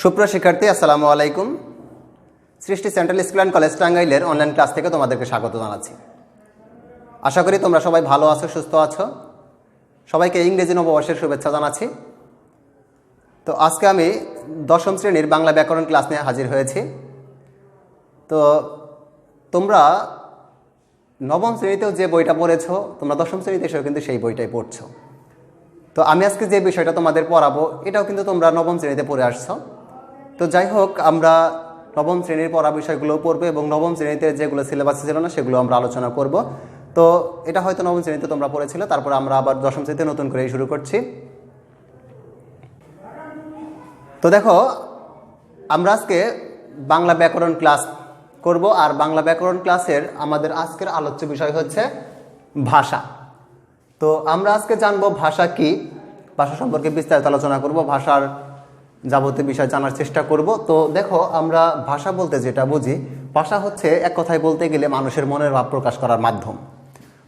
সুপ্রিয় শিক্ষার্থী, আসসালামু আলাইকুম। সৃষ্টি সেন্ট্রাল স্কুল অ্যান্ড কলেজ টাঙ্গাইলের অনলাইন ক্লাস থেকে তোমাদেরকে স্বাগত জানাচ্ছি। আশা করি তোমরা সবাই ভালো আছো, সুস্থ আছো। সবাইকে ইংরেজি নববর্ষের শুভেচ্ছা জানাচ্ছি। তো আজকে আমি দশম শ্রেণীর বাংলা ব্যাকরণ ক্লাস নিয়ে হাজির হয়েছি। তো তোমরা নবম শ্রেণীতেও যে বইটা পড়েছো, তোমরা দশম শ্রেণীতে এসেও কিন্তু সেই বইটাই পড়ছো। তো আমি আজকে যে বিষয়টা তোমাদের পড়াবো এটাও কিন্তু তোমরা নবম শ্রেণীতে পড়ে আসছো। তো যাই হোক, আমরা নবম শ্রেণীর পড়া বিষয়গুলো পড়বো এবং নবম শ্রেণীতে যেগুলো সিলেবাসে ছিল না সেগুলো আমরা আলোচনা করব। তো এটা হয়তো নবম শ্রেণীতে তোমরা পড়েছিলে, তারপর আমরা আবার দশম শ্রেণীতে নতুন করে শুরু করছি। তো দেখো, আমরা আজকে বাংলা ব্যাকরণ ক্লাস করব, আর বাংলা ব্যাকরণ ক্লাসের আমাদের আজকের আলোচ্য বিষয় হচ্ছে ভাষা। তো আমরা আজকে জানবো ভাষা কি, ভাষা সম্পর্কে বিস্তারিত আলোচনা করব, ভাষার যাবতীয় বিষয় জানার চেষ্টা করব। তো দেখো, আমরা ভাষা বলতে যেটা বুঝি, ভাষা হচ্ছে এক কথায় বলতে গেলে মানুষের মনের ভাব প্রকাশ করার মাধ্যম।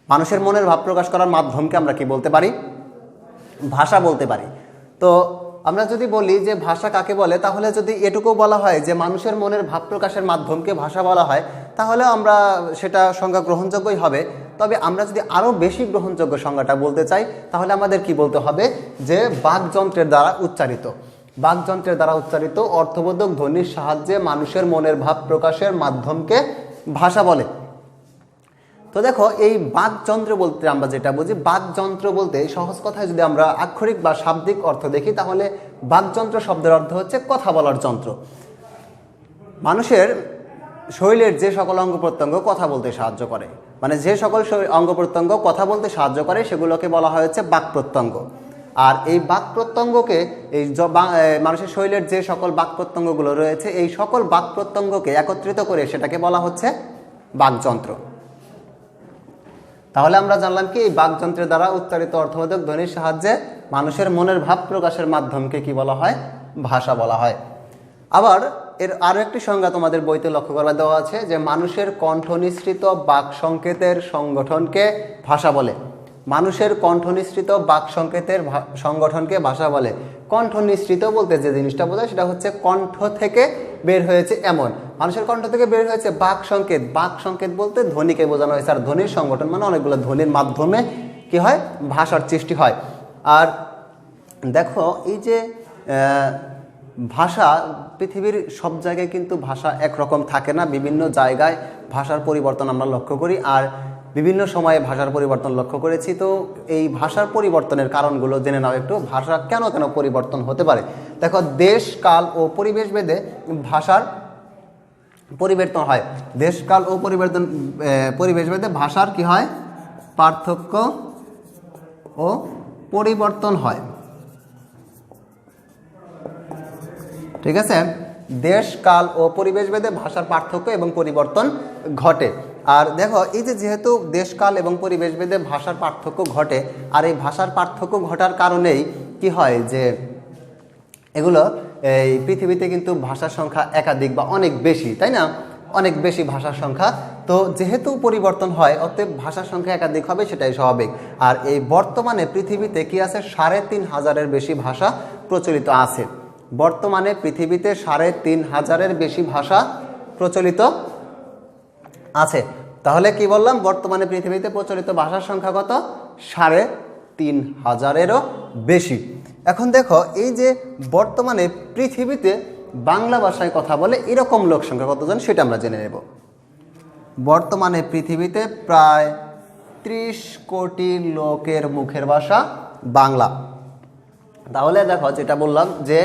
মানুষের মনের ভাব প্রকাশ করার মাধ্যমকে আমরা কি বলতে পারি? ভাষা বলতে পারি। তো আমরা যদি বলি যে ভাষা কাকে বলে, তাহলে যদি এটুকু বলা হয় যে মানুষের মনের ভাব প্রকাশের মাধ্যমকে ভাষা বলা হয়, তাহলে আমরা সেটা সংজ্ঞা গ্রহণযোগ্যই হবে। তবে আমরা যদি আরও বেশি গ্রহণযোগ্য সংজ্ঞাটা বলতে চাই, তাহলে আমাদের কি বলতে হবে যে বাকযন্ত্রের দ্বারা উচ্চারিত, বাকযন্ত্রের দ্বারা উচ্চারিত অর্থবোধক ধ্বনির সাহায্যে মানুষের মনের ভাব প্রকাশের মাধ্যমকে ভাষা বলে। তো দেখো, এই বাকযন্ত্র বলতে আমরা যেটা বুঝি, বাকযন্ত্র বলতে সহজ কথায় যদি আমরা আক্ষরিক বা শাব্দিক অর্থ দেখি, তাহলে বাকযন্ত্র শব্দের অর্থ হচ্ছে কথা বলার যন্ত্র। মানুষের শরীরের যে সকল অঙ্গ প্রত্যঙ্গ কথা বলতে সাহায্য করে, মানে যে সকল অঙ্গ প্রত্যঙ্গ কথা বলতে সাহায্য করে, সেগুলোকে বলা হয়েছে বাক প্রত্যঙ্গ। আর এই বাক প্রত্যঙ্গকে, এই মানুষের শরীরের যে সকল বাক প্রত্যঙ্গগুলো রয়েছে, এই সকল বাক প্রত্যঙ্গকে একত্রিত করে সেটাকে বলা হচ্ছে বাকযন্ত্র। তাহলে আমরা জানলাম কি, এই বাকযন্ত্রের দ্বারা উচ্চারিত অর্থবোধক ধ্বনির সাহায্যে মানুষের মনের ভাব প্রকাশের মাধ্যমকে কি বলা হয়? ভাষা বলা হয়। আবার এর আরও একটি সংজ্ঞা তোমাদের বইতে লক্ষ্য করবার দেওয়া আছে, যে মানুষের কণ্ঠ নিঃসৃত বাক সংকেতের সংগঠনকে ভাষা বলে। মানুষের কণ্ঠ নিঃসৃত বাক সংকেতের সংগঠনকে ভাষা বলে। কণ্ঠ নিঃসৃত বলতে যে জিনিসটা বোঝায় সেটা হচ্ছে কণ্ঠ থেকে বের হয়েছে এমন, মানুষের কণ্ঠ থেকে বের হয়েছে বাক সংকেত। বাক সংকেত বলতে ধ্বনিকে বোঝানো হয়েছে, আর ধ্বনির সংগঠন মানে অনেকগুলো ধ্বনির মাধ্যমে কি হয়? ভাষার সৃষ্টি হয়। আর দেখো, এই যে ভাষা, পৃথিবীর সব জায়গায় কিন্তু ভাষা একরকম থাকে না, বিভিন্ন জায়গায় ভাষার পরিবর্তন আমরা লক্ষ্য করি, আর বিভিন্ন সময়ে ভাষার পরিবর্তন লক্ষ্য করেছি। তো এই ভাষার পরিবর্তনের কারণগুলো জেনে নাও একটু। ভাষা কেন কেন পরিবর্তন হতে পারে? দেখো, দেশ, কাল ও পরিবেশ ভেদে ভাষার পরিবর্তন হয়। দেশ, কাল ও পরিবেশ ভেদে ভাষার কি হয়? পার্থক্য ও পরিবর্তন হয়। ঠিক আছে, দেশ, কাল ও পরিবেশ ভেদে ভাষার পার্থক্য এবং পরিবর্তন ঘটে। আর দেখো, এই যে যেহেতু দেশকাল এবং পরিবেশ ভেদে ভাষার পার্থক্য ঘটে, আর এই ভাষার পার্থক্য ঘটার কারণেই কি হয় যে এগুলো এই পৃথিবীতে কিন্তু ভাষার সংখ্যা একাধিক বা অনেক বেশি, তাই না? অনেক বেশি ভাষার সংখ্যা। তো যেহেতু পরিবর্তন হয়, অতএব ভাষার সংখ্যা একাধিক হবে, সেটাই স্বাভাবিক। আর এই বর্তমানে পৃথিবীতে কি আছে? 3,500-এর বেশি ভাষা প্রচলিত আছে। বর্তমানে পৃথিবীতে 3,500-এর বেশি ভাষা প্রচলিত আছে। তাহলে কি বললাম? বর্তমানে পৃথিবীতে প্রচলিত ভাষার সংখ্যা কত? 3,500-এরও বেশি। এখন দেখো, এই যে বর্তমানে পৃথিবীতে বাংলা ভাষায় কথা বলে এরকম লোক সংখ্যা কতজন, সেটা আমরা জেনে নেব। বর্তমানে পৃথিবীতে প্রায় 30 কোটি লোকের মুখের ভাষা বাংলা। তাহলে দেখো, যেটা বললাম যে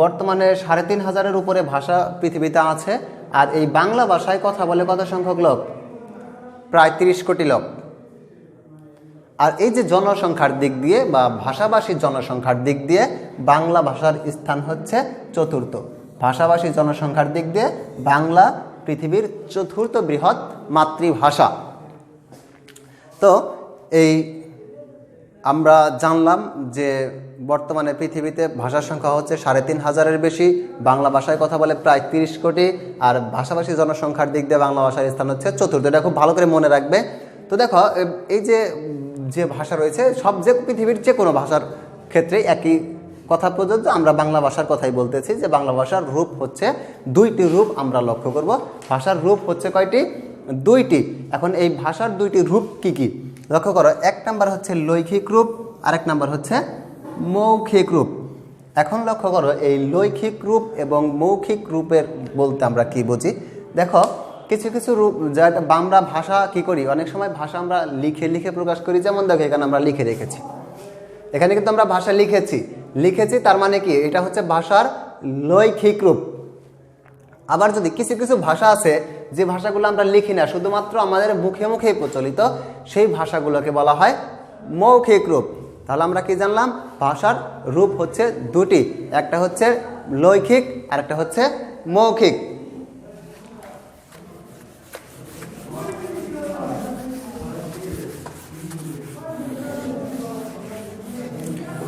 বর্তমানে 3,500-এর উপরে ভাষা পৃথিবীতে আছে, আর এই বাংলা ভাষায় কথা বলে কত সংখ্যক লোক? প্রায় 30 কোটি লোক। আর এই যে জনসংখ্যার দিক দিয়ে বা ভাষাভাষীর জনসংখ্যার দিক দিয়ে বাংলা ভাষার স্থান হচ্ছে চতুর্থ। ভাষাভাষী জনসংখ্যার দিক দিয়ে বাংলা পৃথিবীর চতুর্থ বৃহৎ মাতৃভাষা। তো এই আমরা জানলাম যে বর্তমানে পৃথিবীতে ভাষার সংখ্যা হচ্ছে 3,500-এর বেশি, বাংলা ভাষায় কথা বলে প্রায় 30 কোটি, আর ভাষাভাষী জনসংখ্যার দিক দিয়ে বাংলা ভাষার স্থান হচ্ছে চতুর্থ। এটা খুব ভালো করে মনে রাখবে। তো দেখো, এই যে ভাষা রয়েছে, সব যে পৃথিবীর যে কোনো ভাষার ক্ষেত্রে একই কথা প্রযোজ্য, আমরা বাংলা ভাষার কথাই বলতেছি যে বাংলা ভাষার রূপ হচ্ছে দুইটি রূপ আমরা লক্ষ্য করব। ভাষার রূপ হচ্ছে কয়টি? দুইটি। এখন এই ভাষার দুইটি রূপ কি কি লক্ষ্য করো। এক নাম্বার হচ্ছে লৈখিক রূপ, আরেক নাম্বার হচ্ছে মৌখিক রূপ। এখন লক্ষ্য করো এই লৈখিক রূপ এবং মৌখিক রূপের বলতে আমরা কি বুঝি। দেখো কিছু কিছু রূপ যেটা আমরা ভাষা কি করি, অনেক সময় ভাষা আমরা লিখে লিখে প্রকাশ করি। যেমন দেখো এখানে আমরা লিখে রেখেছি, এখানে কিন্তু আমরা ভাষা লিখেছি, তার মানে কি এটা হচ্ছে ভাষার লৈখিক রূপ। আবার যদি কিছু কিছু ভাষা আছে যে ভাষাগুলো আমরা লিখি না, শুধুমাত্র আমাদের মুখে মুখেই প্রচলিত, সেই ভাষাগুলোকে বলা হয় মৌখিক রূপ। তাহলে আমরা কি জানলাম? ভাষার রূপ হচ্ছে দুটি, একটা হচ্ছে লৈখিক আর একটা হচ্ছে মৌখিক।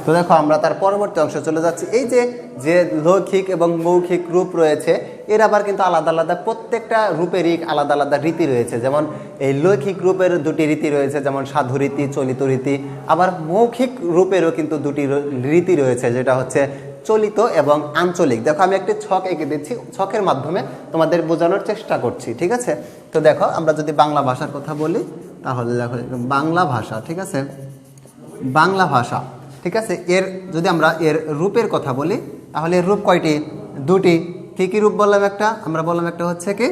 তো দেখো আমরা তার পরবর্তী অংশে চলে যাচ্ছি। এই যে লৈখিক এবং মৌখিক রূপ রয়েছে, এর আবার কিন্তু আলাদা আলাদা, প্রত্যেকটা রূপেরই আলাদা আলাদা রীতি রয়েছে। যেমন এই লৈখিক রূপের দুটি রীতি রয়েছে, যেমন সাধু রীতি, চলিত রীতি। আবার মৌখিক রূপেরও কিন্তু দুটি রীতি রয়েছে, যেটা হচ্ছে চলিত এবং আঞ্চলিক। দেখো আমি একটি ছক এঁকে দিচ্ছি, ছকের মাধ্যমে তোমাদের বোঝানোর চেষ্টা করছি, ঠিক আছে? তো দেখো আমরা যদি বাংলা ভাষার কথা বলি, তাহলে দেখো বাংলা ভাষা, ঠিক আছে, বাংলা ভাষা, ঠিক আছে। এর যদি আমরা এর রূপের কথা বলি, তাহলে এর রূপ কয়টি? দুটি। কি কি রূপ বললাম? একটা আমরা বললাম একটা হচ্ছে কি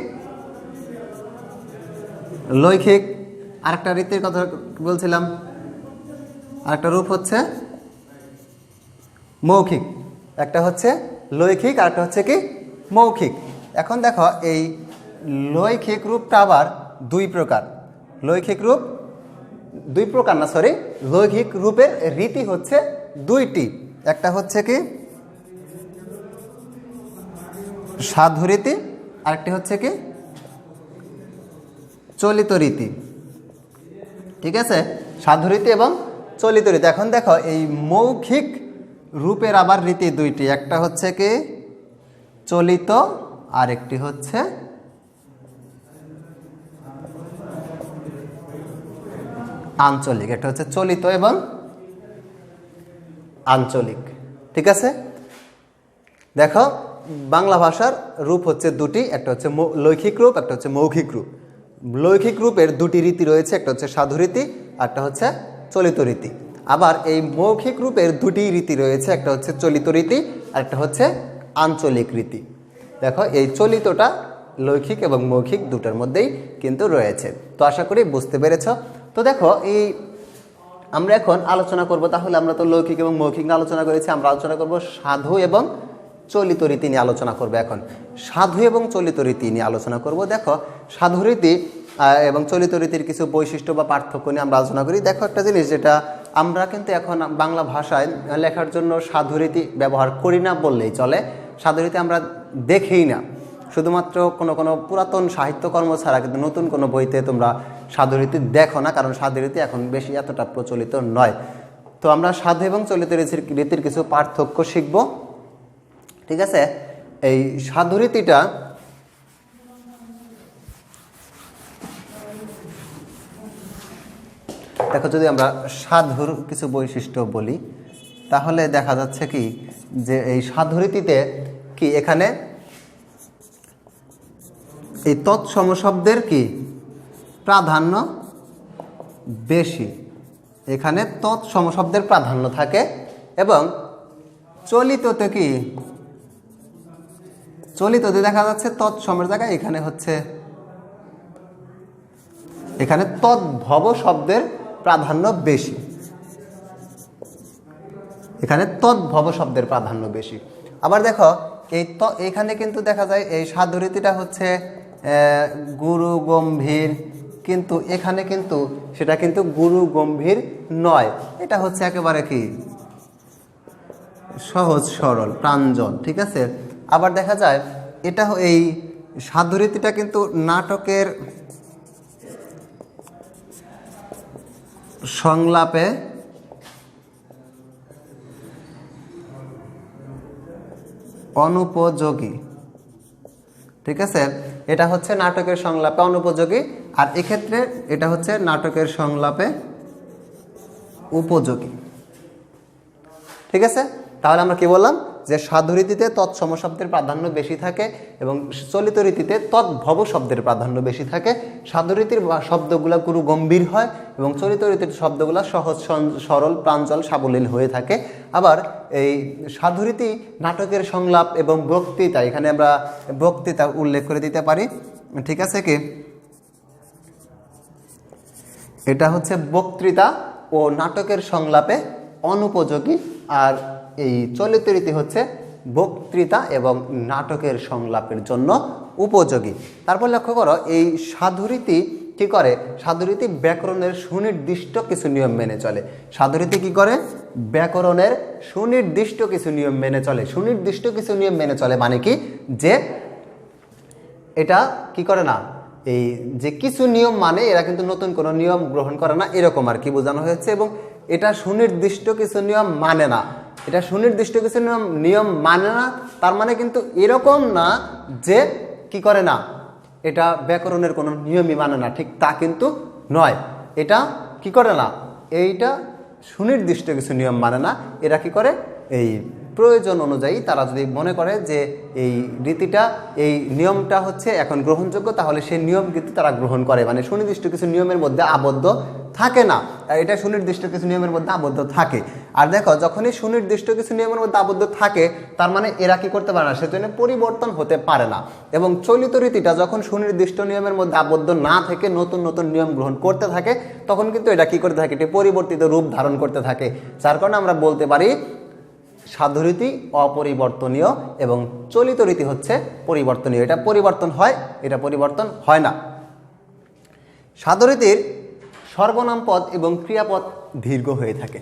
লৈখিক, আরেকটা রীতির কথা বলছিলাম, আরেকটা রূপ হচ্ছে মৌখিক। একটা হচ্ছে লৈখিক আর একটা হচ্ছে কি মৌখিক। এখন দেখো এই লৈখিক রূপটা আবার দুই প্রকার। লৈখিক রূপ দুই প্রকার না, সরি, লৈখিক রূপের রীতি হচ্ছে দুইটি। একটা হচ্ছে কি সাধু রীতি, আরেকটি হচ্ছে কি চলিত রীতি, ঠিক আছে? সাধু রীতি এবং চলিত রীতি। এখন দেখো এই মৌখিক রূপের আবার রীতি দুইটি, একটা হচ্ছে কি চলিত, আর একটি হচ্ছে আঞ্চলিক। একটা হচ্ছে চলিত এবং আঞ্চলিক, ঠিক আছে? দেখো বাংলা ভাষার রূপ হচ্ছে দুটি, একটা হচ্ছে লৈখিক রূপ, একটা হচ্ছে মৌখিক রূপ। লৈখিক রূপের দুটি রীতি রয়েছে, একটা হচ্ছে সাধু রীতি, একটা হচ্ছে চলিত রীতি। আবার এই মৌখিক রূপের দুটি রীতি রয়েছে, একটা হচ্ছে চলিত রীতি আর একটা হচ্ছে আঞ্চলিক রীতি। দেখো এই চলিতটা লৈখিক এবং মৌখিক দুটোর মধ্যেই কিন্তু রয়েছে। তো আশা করি বুঝতে পেরেছ। তো দেখো এই আমরা এখন আলোচনা করব, তাহলে আমরা তো লৈখিক এবং মৌখিক নিয়ে আলোচনা করেছি, আমরা আলোচনা করব সাধু এবং চলিত রীতি নিয়ে আলোচনা করব। এখন সাধু এবং চলিত রীতি নিয়ে আলোচনা করব। দেখো সাধু রীতি এবং চলিত রীতির কিছু বৈশিষ্ট্য বা পার্থক্য নিয়ে আমরা আলোচনা করি। দেখো একটা জিনিস, যেটা আমরা কিন্তু এখন বাংলা ভাষায় লেখার জন্য সাধু রীতি ব্যবহার করি না বললেই চলে। সাধু রীতি আমরা দেখেই না, শুধুমাত্র কোনো কোনো পুরাতন সাহিত্যকর্ম ছাড়া কিন্তু নতুন কোনো বইতে তোমরা সাধু রীতি দেখো না, কারণ সাধু রীতি এখন বেশি এতটা প্রচলিত নয়। তো আমরা সাধু এবং চলিত রীতির কিছু পার্থক্য শিখব, ঠিক আছে? এই সাধু রীতিটা দেখো, যদি আমরা সাধুর কিছু বৈশিষ্ট্য বলি, তাহলে দেখা যাচ্ছে কি যে এই সাধু রীতিতে কি এখানে এই তৎসম শব্দের কি প্রাধান্য বেশি, এখানে তৎসম শব্দের প্রাধান্য থাকে। এবং চলিততে কি চলিততে দেখা যাচ্ছে তৎসমের জায়গায় এখানে তদ্ভব শব্দের প্রাধান্য বেশি, এখানে তদ্ভব শব্দের প্রাধান্য বেশি। আবার দেখো এখানে কিন্তু দেখা যায় এই সাধু রীতিটা হচ্ছে গুরু গম্ভীর, কিন্তু এখানে কিন্তু সেটা কিন্তু গুরু গম্ভীর নয়, এটা হচ্ছে একেবারে কি সহজ সরল প্রাঞ্জল, ঠিক আছে? আবার দেখা যায় এটা এই সাধু রীতিটা কিন্তু নাটকের সংলাপে অনুপযোগী, ঠিক আছে? এটা হচ্ছে নাটকের সংলাপে অনুপযোগী, আর এক্ষেত্রে এটা হচ্ছে নাটকের সংলাপে উপযোগী, ঠিক আছে? তাহলে আমরা কি বললাম যে সাধু রীতিতে তৎসম শব্দের প্রাধান্য বেশি থাকে এবং চলিত রীতিতে তদ্ভব শব্দের প্রাধান্য বেশি থাকে। সাধু রীতির শব্দগুলো গুরু গম্ভীর হয় এবং চলিত রীতির শব্দগুলো সহজ সরল প্রাঞ্জল সাবলীল হয়ে থাকে। আবার এই সাধু রীতি নাটকের সংলাপ এবং বক্তৃতা, এখানে আমরা বক্তৃতা উল্লেখ করে দিতে পারি, ঠিক আছে কি, এটা হচ্ছে বক্তৃতা ও নাটকের সংলাপে অনুপযোগী, আর এই চলিত রীতি হচ্ছে বক্তৃতা এবং নাটকের সংলাপের জন্য উপযোগী। তারপর লক্ষ্য করো এই সাধুরীতি কি করে, সাধুরীতি ব্যাকরণের সুনির্দিষ্ট কিছু নিয়ম মেনে চলে। সাধুরীতি কি করে, ব্যাকরণের সুনির্দিষ্ট কিছু নিয়ম মেনে চলে। সুনির্দিষ্ট কিছু নিয়ম মেনে চলে মানে কি, যে এটা কি করে না, এই যে কিছু নিয়ম মানে এরা কিন্তু নতুন কোনো নিয়ম গ্রহণ করে না, এরকম আর কি বোঝানো হয়েছে। এবং এটা সুনির্দিষ্ট কিছু নিয়ম মানে না, এটা সুনির্দিষ্ট কিছু নিয়ম মানে না, তার মানে কিন্তু এরকম না যে কি করে না, এটা ব্যাকরণের কোনো নিয়মই মানে না, ঠিক তা কিন্তু নয়। এটা কি করে না, এইটা সুনির্দিষ্ট কিছু নিয়ম মানে না, এরা কি করে, এই প্রয়োজন অনুযায়ী তারা যদি মনে করে যে এই রীতিটা, এই নিয়মটা হচ্ছে এখন গ্রহণযোগ্য, তাহলে সেই নিয়ম কিন্তু তারা গ্রহণ করে, মানে সুনির্দিষ্ট কিছু নিয়মের মধ্যে আবদ্ধ থাকে না, এটা সুনির্দিষ্ট কিছু নিয়মের মধ্যে আবদ্ধ থাকে। আর দেখো যখনই সুনির্দিষ্ট কিছু নিয়মের মধ্যে আবদ্ধ থাকে, তার মানে এরা কি করতে পারে না, সেজন্য পরিবর্তন হতে পারে না। এবং চলিত রীতিটা যখন সুনির্দিষ্ট নিয়মের মধ্যে আবদ্ধ না থেকে নতুন নতুন নিয়ম গ্রহণ করতে থাকে, তখন কিন্তু এটা কি করতে থাকে, এটি পরিবর্তিত রূপ ধারণ করতে থাকে। যার কারণে আমরা বলতে পারি সাধুরীতি অপরিবর্তনীয় এবং চলিত রীতি হচ্ছে পরিবর্তনীয়। এটা পরিবর্তন হয়, এটা পরিবর্তন হয় না। সাধুরীতির সর্বনাম পদ এবং ক্রিয়াপদ দীর্ঘ হয়ে থাকে।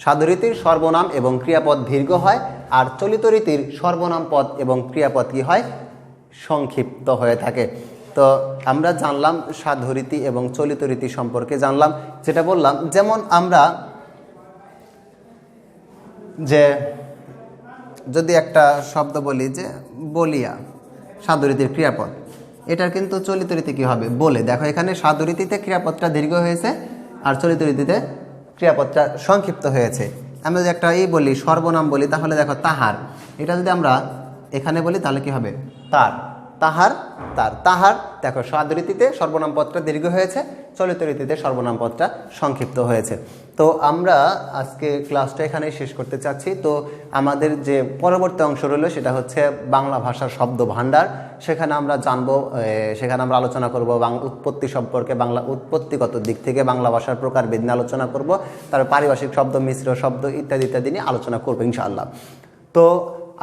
সাধুরীতির সর্বনাম এবং ক্রিয়াপদ দীর্ঘ হয়, আর চলিত রীতির সর্বনাম পদ এবং ক্রিয়াপদ কি হয়, সংক্ষিপ্ত হয়ে থাকে। তো আমরা জানলাম সাধুরীতি এবং চলিত রীতি সম্পর্কে জানলাম, যেটা বললাম, যেমন আমরা যে যদি একটা শব্দ বলি যে বলিয়া, সাধুরীতির ক্রিয়াপদ, এটার কিন্তু চলিত রীতি কী হবে, বলে। দেখো এখানে সাধুরীতিতে ক্রিয়াপদটা দীর্ঘ হয়েছে আর চলিত রীতিতে ক্রিয়াপদটা সংক্ষিপ্ত হয়েছে। আমরা যদি একটা এই বলি, সর্বনাম বলি, তাহলে দেখো তাহার, এটা যদি আমরা এখানে বলি তাহলে কি হবে, তার, তাহার, তার, তাহার। দেখো সাধুরীতিতে সর্বনাম পদটা দীর্ঘ হয়েছে, চলিত রীতিতে সর্বনাম পদটা সংক্ষিপ্ত হয়েছে। তো আমরা আজকে ক্লাসটা এখানেই শেষ করতে চাচ্ছি। তো আমাদের যে পরবর্তী অংশ রইল সেটা হচ্ছে বাংলা ভাষার শব্দ ভাণ্ডার। সেখানে আমরা জানবো, সেখানে আমরা আলোচনা করব বাংলা উৎপত্তি সম্পর্কে, বাংলা উৎপত্তিগত দিক থেকে বাংলা ভাষার প্রকারভেদ নিয়ে আলোচনা করব, তারপর পারিভাষিক শব্দ, মিশ্র শব্দ ইত্যাদি ইত্যাদি নিয়ে আলোচনা করবো ইনশাআল্লাহ। তো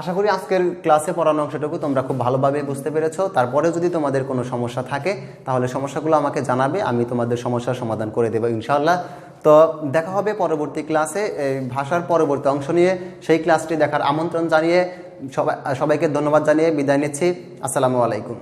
আশা করি আজকের ক্লাসে পড়ানো অংশটুকু তোমরা খুব ভালোভাবে বুঝতে পেরেছো। তারপরে যদি তোমাদের কোনো সমস্যা থাকে তাহলে সমস্যাগুলো আমাকে জানাবে, আমি তোমাদের সমস্যার সমাধান করে দেবো ইনশাআল্লাহ। তো দেখা হবে পরবর্তী ক্লাসে এই ভাষার পরবর্তী অংশ নিয়ে। সেই ক্লাসটি দেখার আমন্ত্রণ জানিয়ে সবাইকে ধন্যবাদ জানিয়ে বিদায় নিচ্ছি। আসসালামু আলাইকুম।